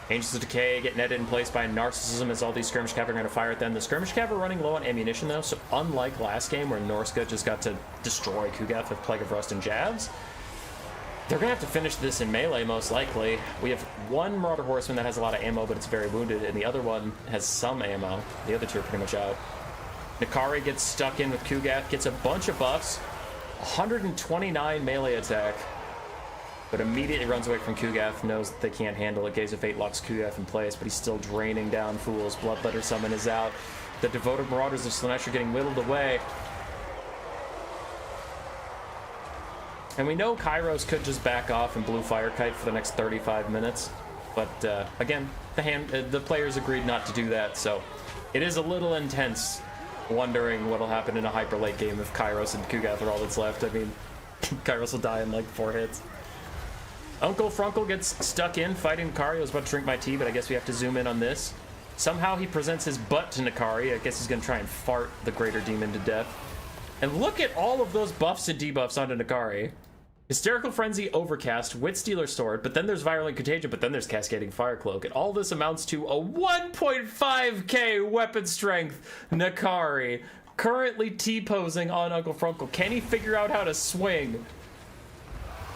Angels of Decay get netted in place by Narcissism as all these Skirmish Cav are going to fire at them. The Skirmish Cav are running low on ammunition though, so unlike last game where Norska just got to destroy Kugath with Plague of Rust and jabs, they're going to have to finish this in melee most likely. We have one Marauder Horseman that has a lot of ammo, but it's very wounded, and the other one has some ammo. The other two are pretty much out. Nakari gets stuck in with Kugath, gets a bunch of buffs, 129 melee attack, but immediately runs away from Kugath, knows that they can't handle it. Gaze of Fate locks Kugath in place, but he's still draining down fools. Bloodletter Summon is out. The devoted Marauders of Slaanesh are getting whittled away. And we know Kairos could just back off and blue Fire Kite for the next 35 minutes. But again, the players agreed not to do that, so it is a little intense wondering what'll happen in a hyper late game if Kairos and Kugath are all that's left. I mean, Kairos will die in like 4 hits. Uncle Frunkle gets stuck in fighting Nakari. I was about to drink my tea, but I guess we have to zoom in on this. Somehow he presents his butt to Nakari. I guess he's going to try and fart the Greater Demon to death. And look at all of those buffs and debuffs onto Nakari. Hysterical Frenzy, Overcast, Witstealer Sword, but then there's Virulent Contagion, but then there's Cascading Fire Cloak. And all this amounts to a 1.5k weapon strength Nakari. Currently T-posing on Uncle Frunkle. Can he figure out how to swing?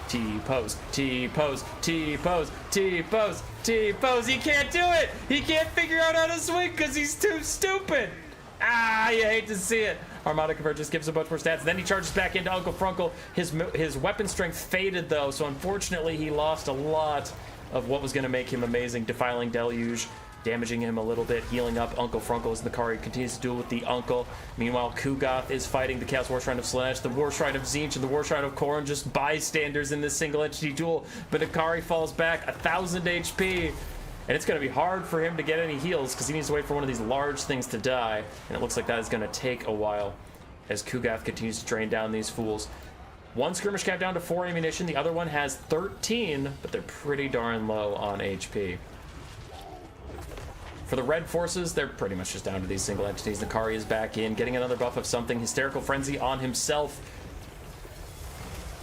T-pose, T-pose, T-pose, T-pose, T-pose. He can't do it! He can't figure out how to swing because he's too stupid! Ah, you hate to see it. Armada Convergence gives a bunch more stats. Then he charges back into Uncle Frunkle. His weapon strength faded, though, so unfortunately he lost a lot of what was going to make him amazing. Defiling Deluge, damaging him a little bit, healing up Uncle Frunkle as Nakari continues to duel with the Uncle. Meanwhile, Kugath is fighting the Chaos War Shrine of Slaanesh, the War Shrine of Tzeentch, and the War Shrine of Khorne, just bystanders in this single entity duel. But Nakari falls back 1,000 HP. And it's going to be hard for him to get any heals because he needs to wait for one of these large things to die. And it looks like that is going to take a while as Kugath continues to drain down these fools. One Skirmish Cav down to 4 ammunition. The other one has 13, but they're pretty darn low on HP. For the red forces, they're pretty much just down to these single entities. Nakari is back in, getting another buff of something. Hysterical Frenzy on himself.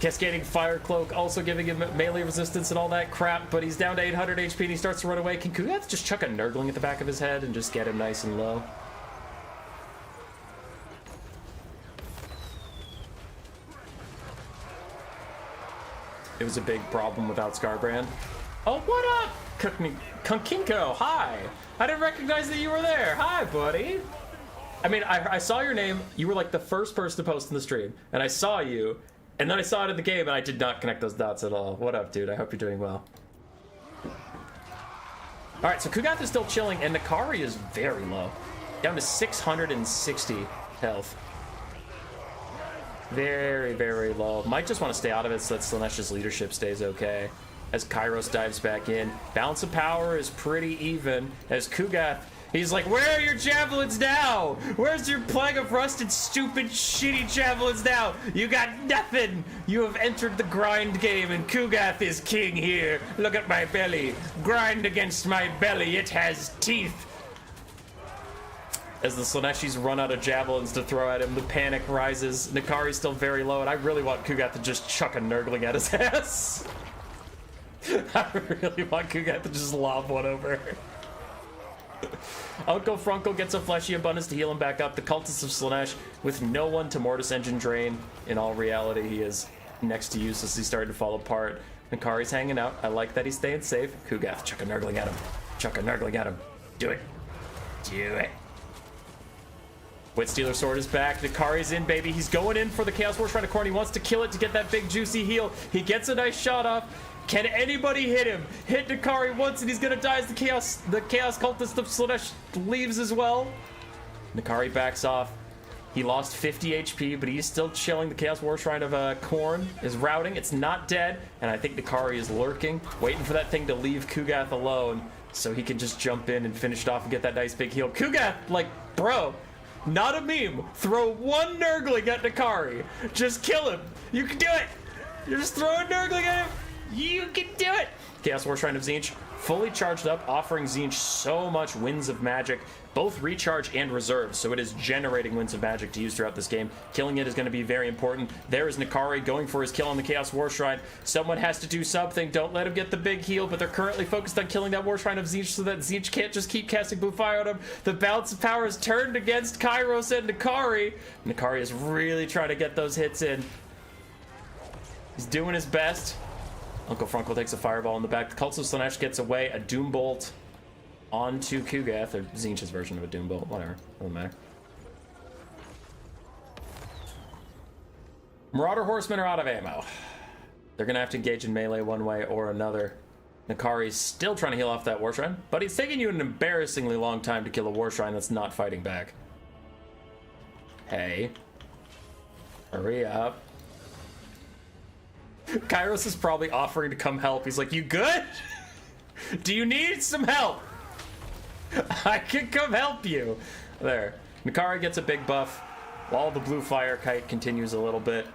Cascading Fire Cloak, also giving him melee resistance and all that crap, but he's down to 800 HP and he starts to run away. Can Kugath just chuck a Nurgling at the back of his head and just get him nice and low? It was a big problem without Skarbrand. Oh, what up? Kunkinko, hi! I didn't recognize that you were there. Hi, buddy. I mean, I saw your name. You were like the first person to post in the stream, and I saw you. And then I saw it in the game, and I did not connect those dots at all. What up, dude? I hope you're doing well. Alright, so Kugath is still chilling, and Nakari is very low. Down to 660 health. Very, very low. Might just want to stay out of it so that Slaanesh's leadership stays okay. As Kairos dives back in. Balance of power is pretty even. As Kugath, he's like, where are your javelins now? Where's your Plague of Rusted, stupid, shitty javelins now? You got nothing. You have entered the grind game, and Kugath is king here. Look at my belly. Grind against my belly. It has teeth. As the Slaaneshis run out of javelins to throw at him, the panic rises. Nakari's still very low, and I really want Kugath to just chuck a Nurgling at his ass. I really want Kugath to just lob one over. Uncle Frunkle gets a fleshy abundance to heal him back up. The Cultists of Slaanesh with no one to Mortis Engine drain. In all reality, he is next to useless. He's starting to fall apart. Nakari's hanging out. I like that he's staying safe. Kugath, chuck a Nurgling at him. Chuck a Nurgling at him. Do it. Do it. Witstealer Sword is back. Nakari's in, baby. He's going in for the Chaos War Shrine of Khorne. He wants to kill it to get that big juicy heal. He gets a nice shot off. Can anybody hit him? Hit Nakari once and he's gonna die as the Chaos Cultist of Slaanesh leaves as well. Nakari backs off. He lost 50 HP, but he's still chilling. The Chaos War Shrine of Khorne is routing. It's not dead, and I think Nakari is lurking, waiting for that thing to leave Kugath alone so he can just jump in and finish it off and get that nice big heal. Kugath, like, bro, not a meme. Throw one Nurgling at Nakari. Just kill him. You can do it. You're just throwing Nurgling at him. You can do it. Chaos War Shrine of Tzeentch, fully charged up, offering Tzeentch so much Winds of Magic, both recharge and reserve, so it is generating Winds of Magic to use throughout this game. Killing it is going to be very important. There is Nakari going for his kill on the Chaos War Shrine. Someone has to do something. Don't let him get the big heal, but they're currently focused on killing that War Shrine of Tzeentch so that Tzeentch can't just keep casting Blue Fire on him. The balance of power is turned against Kairos and Nakari. Nakari is really trying to get those hits in. He's doing his best. Uncle Frunkle takes a fireball in the back. The Cult of Slaanesh gets away. A Doom Bolt onto Kugath, or Tzeentch's version of a Doom Bolt. Whatever. Doesn't matter. Marauder Horsemen are out of ammo. They're going to have to engage in melee one way or another. Nakari's still trying to heal off that War Shrine, but it's taking you an embarrassingly long time to kill a War Shrine that's not fighting back. Hey. Hurry up. Kairos is probably offering to come help. He's like, you good? Do you need some help? I can come help you. There. Nakari gets a big buff while the blue fire kite continues a little bit.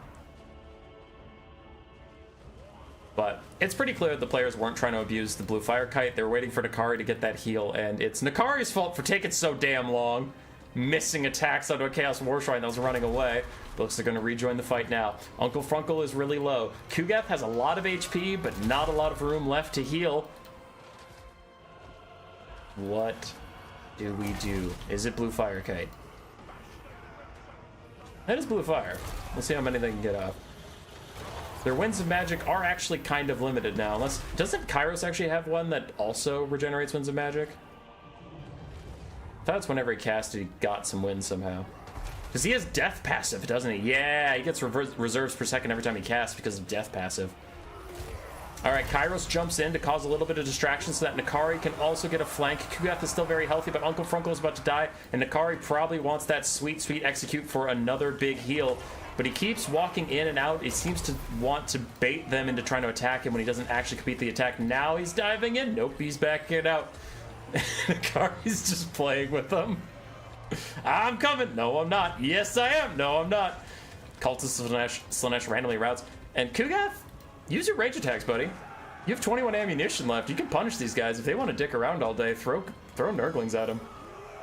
But it's pretty clear that the players weren't trying to abuse the blue fire kite. They were waiting for Nakari to get that heal, and it's Nakari's fault for taking so damn long. Missing attacks onto a Chaos War Shrine that was running away. Looks like they're going to rejoin the fight now. Uncle Frunkle is really low. Kugath has a lot of HP, but not a lot of room left to heal. What do we do? Is it Blue Fire Kite? That is Blue Fire. Let's see how many they can get off. Their Winds of Magic are actually kind of limited now. Unless, doesn't Kairos actually have one that also regenerates Winds of Magic? I thought it's whenever he casted, he got some wins somehow. Because he has Death passive, doesn't he? Yeah, he gets reserves per second every time he casts because of Death passive. Alright, Kairos jumps in to cause a little bit of distraction so that Nakari can also get a flank. Kugath is still very healthy, but Uncle Frunkle is about to die, and Nakari probably wants that sweet, sweet execute for another big heal. But he keeps walking in and out. He seems to want to bait them into trying to attack him when he doesn't actually complete the attack. Now he's diving in. Nope, he's backing out. Nakari's just playing with them. I'm coming. No, I'm not. Yes, I am. No, I'm not. Cultist of Slaanesh randomly routes. And Kugath, use your rage attacks, buddy. You have 21 ammunition left. You can punish these guys. If they want to dick around all day, throw Nurglings at them.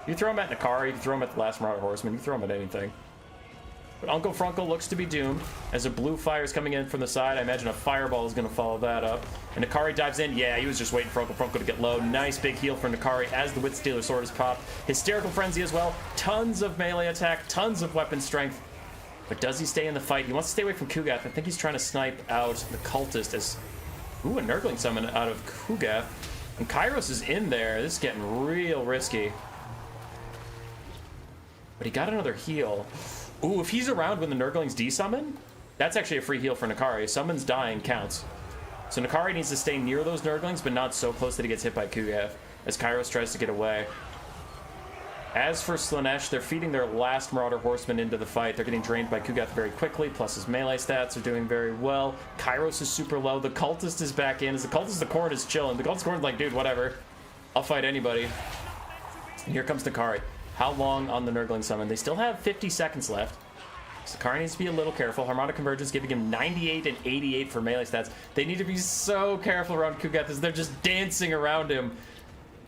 You throw them at Nakari, you can throw them at the last Marauder Horseman, you throw them at anything. But Uncle Frunkle looks to be doomed as a blue fire is coming in from the side. I imagine a fireball is going to follow that up. And Nakari dives in. Yeah, he was just waiting for Uncle Frunkle to get low. Nice big heal for Nakari as the Witstealer sword is popped. Hysterical Frenzy as well. Tons of melee attack, tons of weapon strength. But does he stay in the fight? He wants to stay away from Kugath. I think he's trying to snipe out the cultist as... Ooh, a Nurgling summon out of Kugath. And Kairos is in there. This is getting real risky. But he got another heal. Ooh, if he's around when the Nurglings desummon, that's actually a free heal for Nakari. Summons dying counts. So Nakari needs to stay near those Nurglings, but not so close that he gets hit by Kugath, as Kairos tries to get away. As for Slaanesh, they're feeding their last Marauder Horseman into the fight. They're getting drained by Kugath very quickly, plus his melee stats are doing very well. Kairos is super low. The Cultist is back in. As the Cultist of the Khorne is chilling. The Cultist of the Khorne is like, dude, whatever. I'll fight anybody. And here comes Nakari. How long on the Nurgling summon? They still have 50 seconds left. So Nakari needs to be a little careful. Harmonic Convergence giving him 98 and 88 for melee stats. They need to be so careful around Kugath as they're just dancing around him.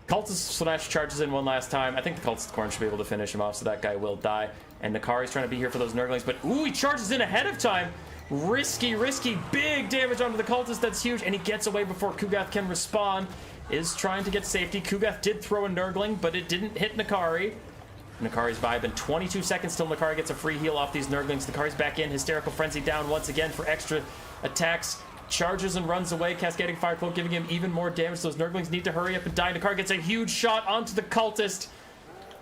Cultist Slaanesh charges in one last time. I think the Cultist of the Khorne should be able to finish him off, so that guy will die. And Nakari's trying to be here for those Nurglings, but ooh, he charges in ahead of time. Risky, risky, big damage onto the Cultist. That's huge, and he gets away before Kugath can respawn. Is trying to get safety. Kugath did throw a Nurgling, but it didn't hit Nakari. Nakari's vibing. 22 seconds till Nakari gets a free heal off these Nurglings. Nakari's back in. Hysterical Frenzy down once again for extra attacks. Charges and runs away. Cascading Fire Cloak giving him even more damage. Those Nurglings need to hurry up and die. Nakari gets a huge shot onto the Cultist.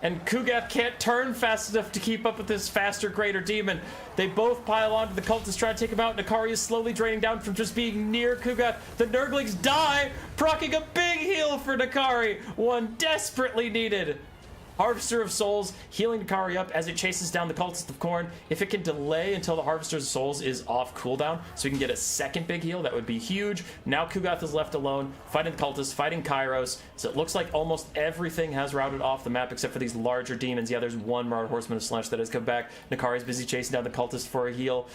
And Kugath can't turn fast enough to keep up with this faster, greater demon. They both pile onto the Cultist, trying to take him out. Nakari is slowly draining down from just being near Kugath. The Nurglings die, proccing a big heal for Nakari. One desperately needed. Harvester of Souls, healing Nakari up as it chases down the Cultist of Corn. If it can delay until the Harvester of Souls is off cooldown, so we can get a second big heal, that would be huge. Now Kugath is left alone, fighting the Cultist, fighting Kairos. So it looks like almost everything has routed off the map except for these larger demons. Yeah, there's one Marauder Horseman of Slunch that has come back. Nakari's busy chasing down the Cultist for a heal.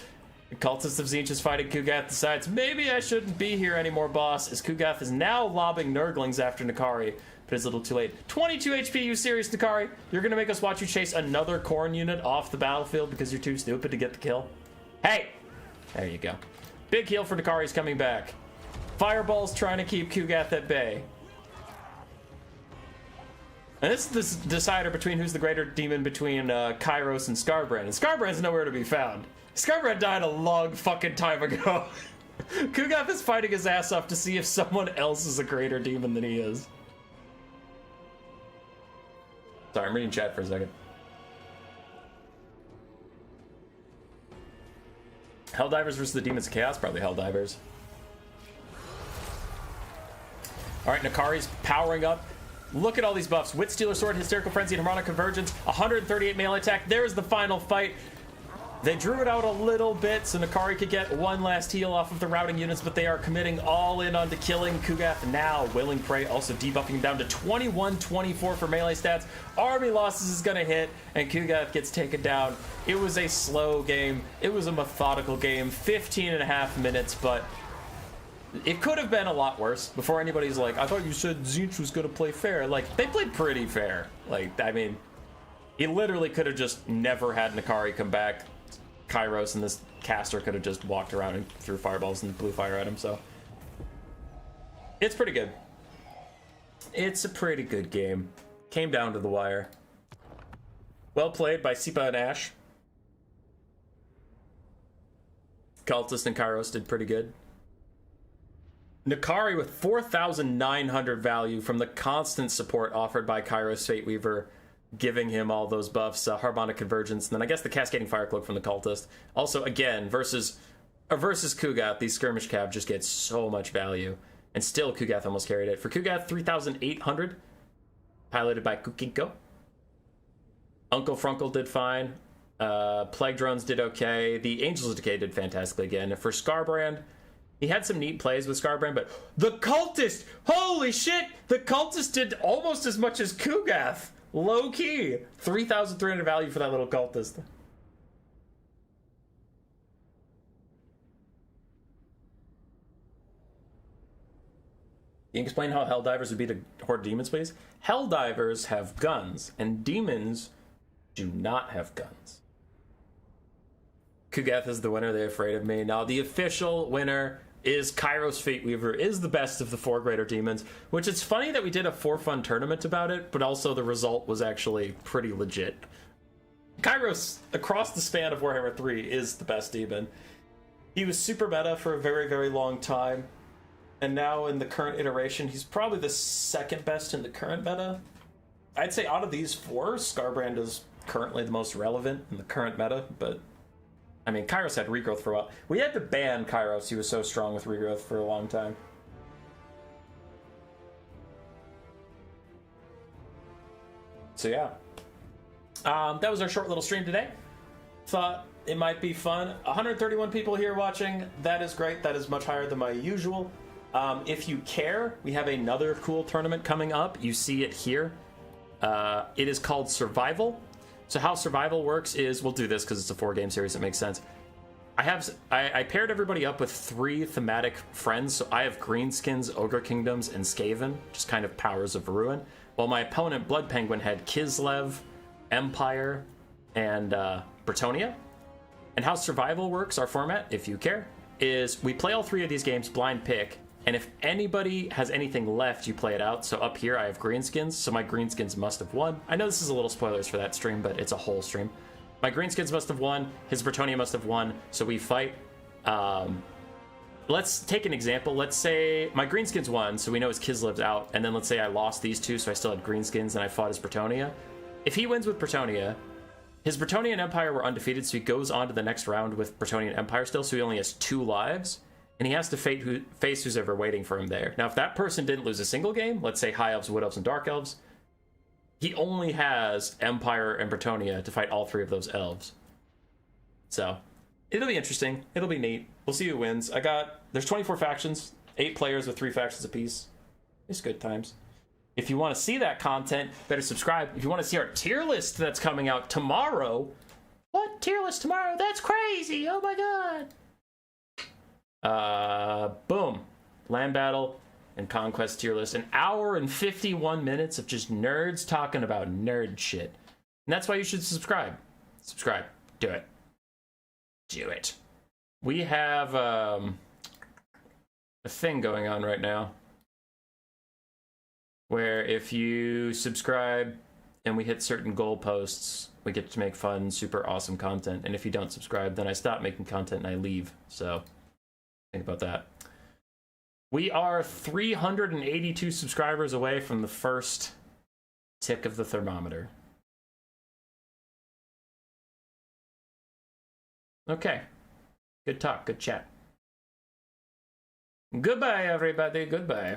The Cultist of Tzeentch is fighting Kugath, decides, maybe I shouldn't be here anymore, boss, as Kugath is now lobbing Nurglings after Nakari. But it's a little too late. 22 HP, you serious, Nakari? You're gonna make us watch you chase another Khorne unit off the battlefield because you're too stupid to get the kill? Hey! There you go. Big heal for Nakari's coming back. Fireball's trying to keep Kugath at bay. And this is the decider between who's the greater demon between Kairos and Skarbrand. And Skarbrand's nowhere to be found. Skarbrand died a long fucking time ago. Kugath is fighting his ass off to see if someone else is a greater demon than he is. Sorry, I'm reading chat for a second. Helldivers versus the Demons of Chaos? Probably Helldivers. Alright, Nakari's powering up. Look at all these buffs. Wit Stealer Sword, Hysterical Frenzy, and Harmonic Convergence. 138 melee attack. There's the final fight. They drew it out a little bit so Nakari could get one last heal off of the routing units, but they are committing all in onto killing Kugath now. Willing Prey also debuffing him down to 21-24 for melee stats. Army losses is going to hit, and Kugath gets taken down. It was a slow game. It was a methodical game. 15.5 minutes, but it could have been a lot worse. Before anybody's like, I thought you said Tzeentch was going to play fair. Like, they played pretty fair. Like, I mean, he literally could have just never had Nakari come back. Kairos and this caster could have just walked around and threw fireballs and blew fire at him, so it's pretty good. It's a pretty good game. Came down to the wire. Well played by Sipa and Ash. Cultist and Kairos did pretty good. Nakari with 4,900 value from the constant support offered by Kairos Fate Weaver, giving him all those buffs, Harmonic Convergence, and then I guess the Cascading Fire Cloak from the Cultist. Also, again, versus Kugath, these Skirmish Cav just get so much value. And still, Kugath almost carried it. For Kugath, 3,800, piloted by Kukinko. Uncle Frunkle did fine. Plague Drones did okay. The Angels of Decay did fantastically again. For Skarbrand, he had some neat plays with Skarbrand, but the Cultist! Holy shit! The Cultist did almost as much as Kugath! Low key, 3,300 value for that little Cultist. Can you explain how Helldivers would beat a horde of demons, please? Helldivers have guns, and demons do not have guns. Kugath is the winner. They're afraid of me. Now, the official winner is Kairos Fate Weaver, is the best of the 4 greater demons, which it's funny that we did a for-fun tournament about it, but also the result was actually pretty legit. Kairos, across the span of Warhammer 3, is the best demon. He was super meta for a very, very long time, and now in the current iteration, he's probably the second best in the current meta. I'd say out of these 4, Skarbrand is currently the most relevant in the current meta, but I mean, Kairos had regrowth for a while. We had to ban Kairos. He was so strong with regrowth for a long time. So yeah. That was our short little stream today. Thought it might be fun. 131 people here watching. That is great. That is much higher than my usual. If you care, we have another cool tournament coming up. You see it here. It is called Survival. So how Survival works is, we'll do this because it's a 4-game series, it makes sense. I paired everybody up with 3 thematic friends, so I have Greenskins, Ogre Kingdoms, and Skaven, just kind of powers of ruin, while my opponent, Blood Penguin, had Kislev, Empire, and Bretonnia. And how Survival works, our format, if you care, is we play all 3 of these games blind pick, and if anybody has anything left, you play it out. So up here, I have Greenskins, so my Greenskins must have won. I know this is a little spoilers for that stream, but it's a whole stream. My Greenskins must have won, his Bretonnia must have won, so we fight. Let's take an example. Let's say my Greenskins won, so we know his Kislev's out, and then let's say I lost these 2, so I still had Greenskins, and I fought his Bretonnia. If he wins with Bretonnia, his Bretonnia and Empire were undefeated, so he goes on to the next round with Bretonnia and Empire still, so he only has 2 lives. And he has to face who's ever waiting for him there. Now, if that person didn't lose a single game, let's say High Elves, Wood Elves, and Dark Elves, he only has Empire and Bretonia to fight all 3 of those elves. So it'll be interesting. It'll be neat. We'll see who wins. There's 24 factions, 8 players with 3 factions apiece. It's good times. If you want to see that content, better subscribe. If you want to see our tier list that's coming out tomorrow, what tier list tomorrow? That's crazy! Oh my god! Boom. Land Battle and Conquest tier list. An hour and 51 minutes of just nerds talking about nerd shit. And that's why you should subscribe. Subscribe. Do it. Do it. We have a thing going on right now where if you subscribe and we hit certain goalposts, we get to make fun, super awesome content. And if you don't subscribe, then I stop making content and I leave. So think about that. We are 382 subscribers away from the first tick of the thermometer. Okay. Good talk, good chat. Goodbye, everybody. Goodbye.